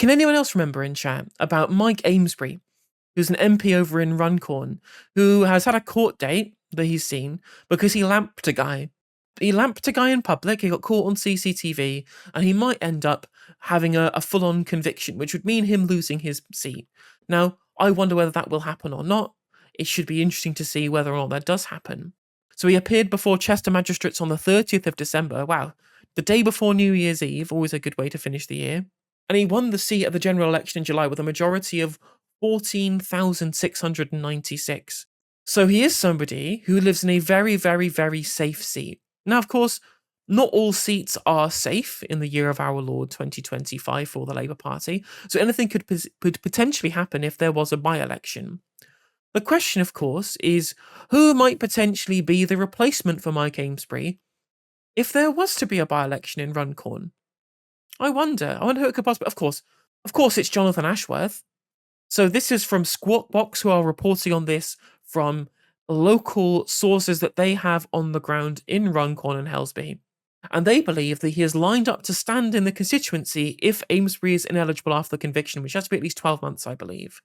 Can anyone else remember in chat about Mike Amesbury, who's an MP over in Runcorn, who has had a court date that he's seen because he lamped a guy? He lamped a guy in public, he got caught on CCTV, and he might end up having a full-on conviction, which would mean him losing his seat. Now, I wonder whether that will happen or not. It should be interesting to see whether or not that does happen. So he appeared before Chester magistrates on the 30th of December. Wow, the day before New Year's Eve, always a good way to finish the year. And he won the seat at the general election in July with a majority of 14,696. So he is somebody who lives in a very, very, very safe seat. Now, of course, not all seats are safe in the year of our Lord 2025 for the Labour Party, so anything could potentially happen if there was a by-election. The question, of course, is who might potentially be the replacement for Mike Amesbury if there was to be a by-election in Runcorn? I wonder who it could possibly... Of course, it's Jonathan Ashworth. So this is from Squawk Box, who are reporting on this from local sources that they have on the ground in Runcorn and Helsby. And they believe that he is lined up to stand in the constituency if Amesbury is ineligible after the conviction, which has to be at least 12 months, I believe.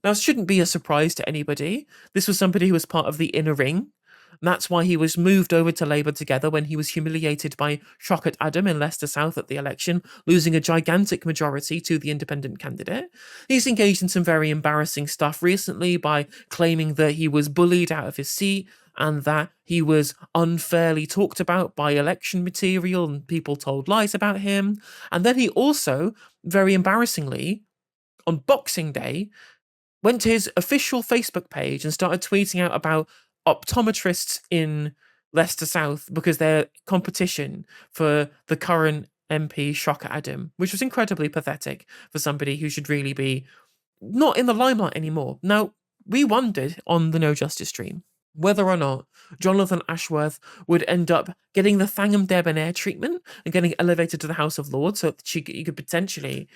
Now, it shouldn't be a surprise to anybody. This was somebody who was part of the inner ring. And that's why he was moved over to Labour Together when he was humiliated by Shocket Adam in Leicester South at the election, losing a gigantic majority to the independent candidate. He's engaged in some very embarrassing stuff recently by claiming that he was bullied out of his seat and that he was unfairly talked about by election material and people told lies about him. And then he also, very embarrassingly, on Boxing Day, went to his official Facebook page and started tweeting out about optometrists in Leicester South because their competition for the current MP Shocker Adam, which was incredibly pathetic for somebody who should really be not in the limelight anymore. Now, we wondered on the No Justice stream whether or not Jonathan Ashworth would end up getting the Thangam Debonair treatment and getting elevated to the House of Lords so that he could potentially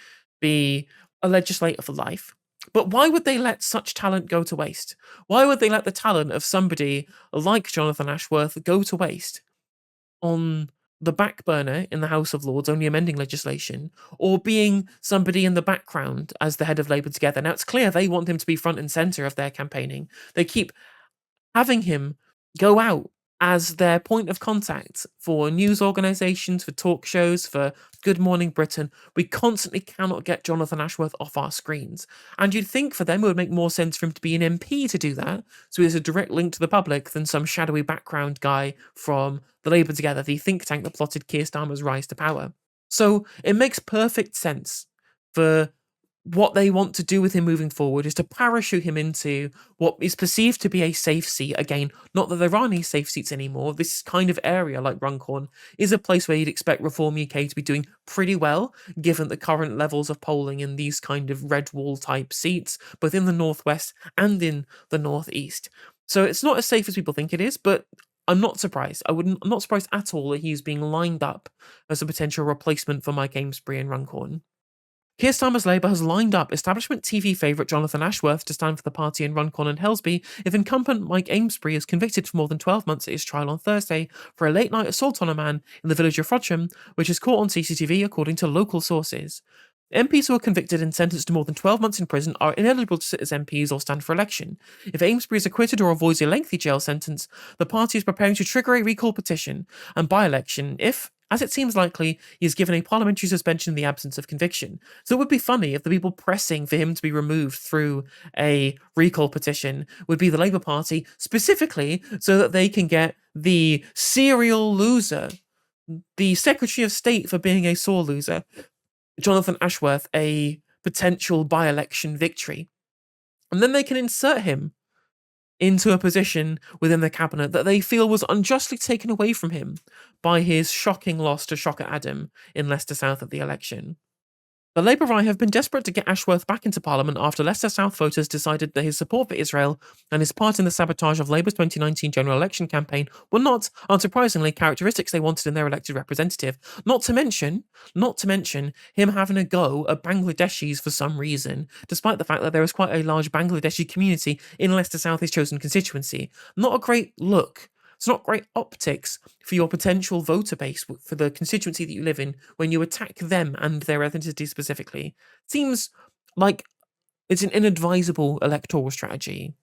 be a legislator for life. But why would they let such talent go to waste? Why would they let the talent of somebody like Jonathan Ashworth go to waste on the back burner in the House of Lords, only amending legislation, or being somebody in the background as the head of Labour Together? Now, it's clear they want him to be front and centre of their campaigning. They keep having him go out as their point of contact for news organisations, for talk shows, for Good Morning Britain. We constantly cannot get Jonathan Ashworth off our screens. And you'd think for them it would make more sense for him to be an MP to do that, so there's a direct link to the public, than some shadowy background guy from the Labour Together, the think tank that plotted Keir Starmer's rise to power. So it makes perfect sense for what they want to do with him moving forward is to parachute him into what is perceived to be a safe seat. Again, not that there are any safe seats anymore. This kind of area, like Runcorn, is a place where you'd expect Reform UK to be doing pretty well, given the current levels of polling in these kind of red wall type seats, both in the northwest and in the northeast. So it's not as safe as people think it is, but I'm not surprised. I'm not surprised at all that he's being lined up as a potential replacement for Mike Amesbury in Runcorn. Keir Starmer's Labour has lined up establishment TV favourite Jonathan Ashworth to stand for the party in Runcorn and Helsby if incumbent Mike Amesbury is convicted for more than 12 months at his trial on Thursday for a late-night assault on a man in the village of Frodsham, which is caught on CCTV according to local sources. MPs who are convicted and sentenced to more than 12 months in prison are ineligible to sit as MPs or stand for election. If Amesbury is acquitted or avoids a lengthy jail sentence, the party is preparing to trigger a recall petition and by-election if, as it seems likely, he is given a parliamentary suspension in the absence of conviction. So it would be funny if the people pressing for him to be removed through a recall petition would be the Labour Party, specifically so that they can get the serial loser, the Secretary of State for being a sore loser, Jonathan Ashworth, a potential by-election victory. And then they can insert him into a position within the cabinet that they feel was unjustly taken away from him by his shocking loss to Shocker Adam in Leicester South at the election. The Labour Eye have been desperate to get Ashworth back into Parliament after Leicester South voters decided that his support for Israel and his part in the sabotage of Labour's 2019 general election campaign were not, unsurprisingly, characteristics they wanted in their elected representative. Not to mention him having a go at Bangladeshis for some reason, despite the fact that there is quite a large Bangladeshi community in Leicester South, his chosen constituency. Not a great look. It's not great optics for your potential voter base, for the constituency that you live in, when you attack them and their ethnicity specifically. Seems like it's an inadvisable electoral strategy.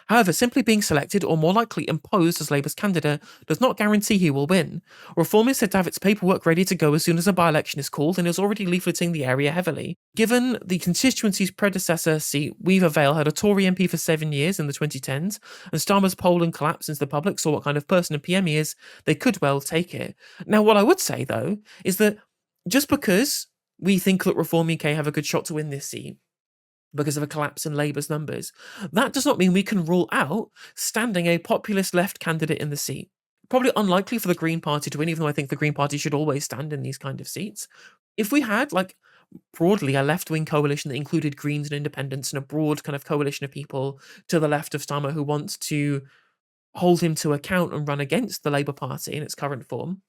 However, simply being selected or more likely imposed as Labour's candidate does not guarantee he will win. Reform is said to have its paperwork ready to go as soon as a by-election is called and is already leafleting the area heavily. Given the constituency's predecessor seat, Weaver Vale had a Tory MP for 7 years in the 2010s, and Starmer's polling collapse since the public saw what kind of person a PM he is, they could well take it. Now, what I would say, though, is that just because we think that Reform UK have a good shot to win this seat, because of a collapse in Labour's numbers, that does not mean we can rule out standing a populist left candidate in the seat. Probably unlikely for the Green Party to win, even though I think the Green Party should always stand in these kind of seats. If we had, like, broadly a left-wing coalition that included Greens and Independents and a broad kind of coalition of people to the left of Starmer who want to hold him to account and run against the Labour Party in its current form,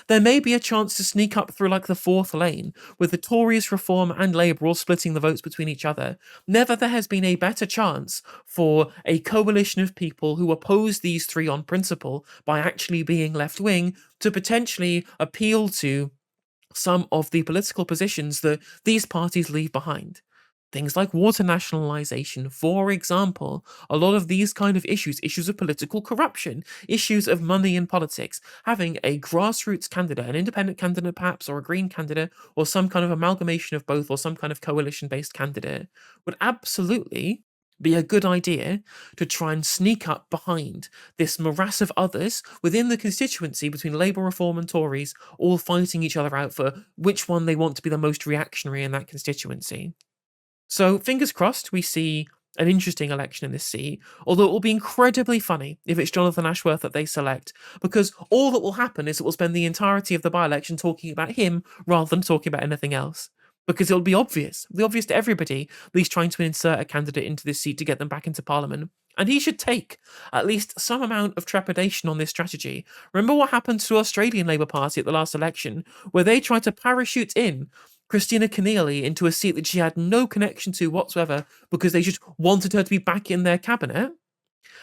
there may be a chance to sneak up through like the fourth lane, with the Tories, Reform, and Labour all splitting the votes between each other. Never there has been a better chance for a coalition of people who oppose these three on principle by actually being left-wing to potentially appeal to some of the political positions that these parties leave behind. Things like water nationalisation, for example, a lot of these kind of issues of political corruption, issues of money in politics, having a grassroots candidate, an independent candidate perhaps, or a Green candidate, or some kind of amalgamation of both, or some kind of coalition-based candidate, would absolutely be a good idea to try and sneak up behind this morass of others within the constituency between Labour, Reform and Tories, all fighting each other out for which one they want to be the most reactionary in that constituency. So, fingers crossed, we see an interesting election in this seat, although it will be incredibly funny if it's Jonathan Ashworth that they select, because all that will happen is it will spend the entirety of the by-election talking about him rather than talking about anything else. Because it'll be obvious to everybody that he's trying to insert a candidate into this seat to get them back into Parliament. And he should take at least some amount of trepidation on this strategy. Remember what happened to the Australian Labour Party at the last election, where they tried to parachute in Christina Keneally into a seat that she had no connection to whatsoever because they just wanted her to be back in their cabinet,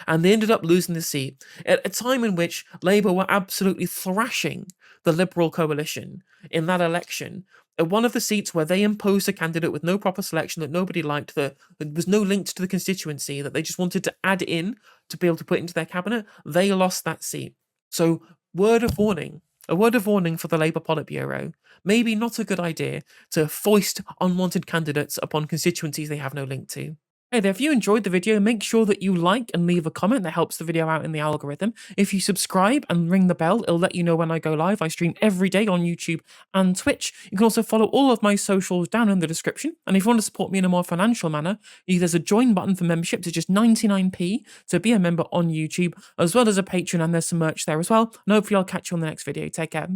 and they ended up losing the seat at a time in which Labour were absolutely thrashing the Liberal coalition in that election. At one of the seats where they imposed a candidate with no proper selection that nobody liked, that there was no link to the constituency, that they just wanted to add in to be able to put into their cabinet, they lost that seat. So, word of warning. A word of warning for the Labour Politburo. Maybe not a good idea to foist unwanted candidates upon constituencies they have no link to. Hey there, if you enjoyed the video, make sure that you like and leave a comment. That helps the video out in the algorithm. If you subscribe and ring the bell, it'll let you know when I go live. I stream every day on YouTube and Twitch. You can also follow all of my socials down in the description. And if you want to support me in a more financial manner, there's a join button for membership to just 99p to be a member on YouTube, as well as a Patreon, and there's some merch there as well. And hopefully I'll catch you on the next video. Take care.